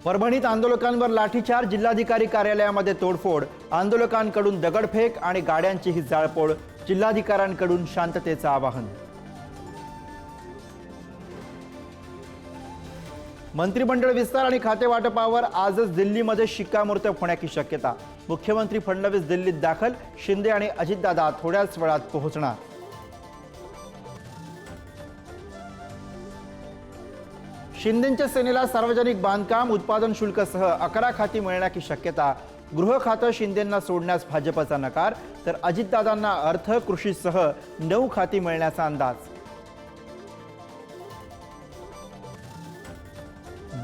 परभणीत आंदोलकांवर लाठीचार्ज, जिल्हाधिकारी कार्यालयामध्ये तोडफोड, आंदोलकांकडून दगडफेक आणि गाड्यांचीही जाळपोळ, जिल्हाधिकाऱ्यांकडून शांततेचं आवाहन। मंत्रिमंडळ विस्तार आणि खाते वाटपावर आजच दिल्लीमध्ये शिक्कामोर्तब होण्याची शक्यता। मुख्यमंत्री फडणवीस दिल्लीत दाखल, शिंदे आणि अजितदादा थोड्याच वेळात पोहोचणार। शिंदेंच्या सेनेला सार्वजनिक बांधकाम उत्पादन शुल्कसह 11 खाती मिळण्याची शक्यता। गृह खातं शिंदेंना सोडण्यास भाजपचा नकार, तर अजितदादांना अर्थ कृषीसह 9 खाती मिळण्याचा अंदाज।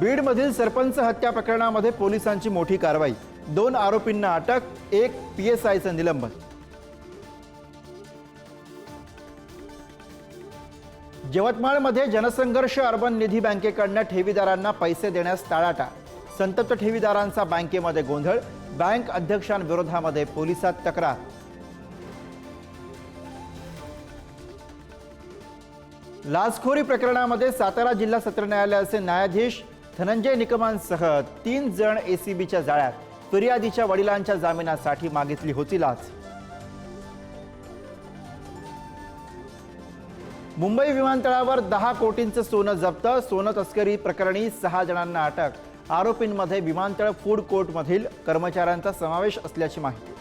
बीडमधील सरपंच हत्या प्रकरणामध्ये पोलिसांची मोठी कारवाई, 2 आरोपींना अटक, 1 PSIचं निलंबन। यवतमाळमध्ये जनसंघर्ष अर्बन निधी बँकेकडून ठेवीदारांना पैसे देण्यास टाळाटाळ, संतप्त ठेवीदारांचा बँकेमध्ये गोंधळ, बँक अध्यक्षांविरोधामध्ये पोलिसात तक्रार। लाचखोरी प्रकरणामध्ये सातारा जिल्हा सत्र न्यायालयाचे न्यायाधीश धनंजय निकमांसह 3 जण ACBच्या जाळ्यात, फिर्यादीच्या वडिलांच्या जामिनासाठी मागितली होती लाच। मुंबई विमानतळावर 10 कोटींचं सोनं जप्त, सोनं तस्करी प्रकरणी 6 जणांना अटक, आरोपींमध्ये विमानतळ फूड कोर्टमधील कर्मचाऱ्यांचा समावेश असल्याची माहिती।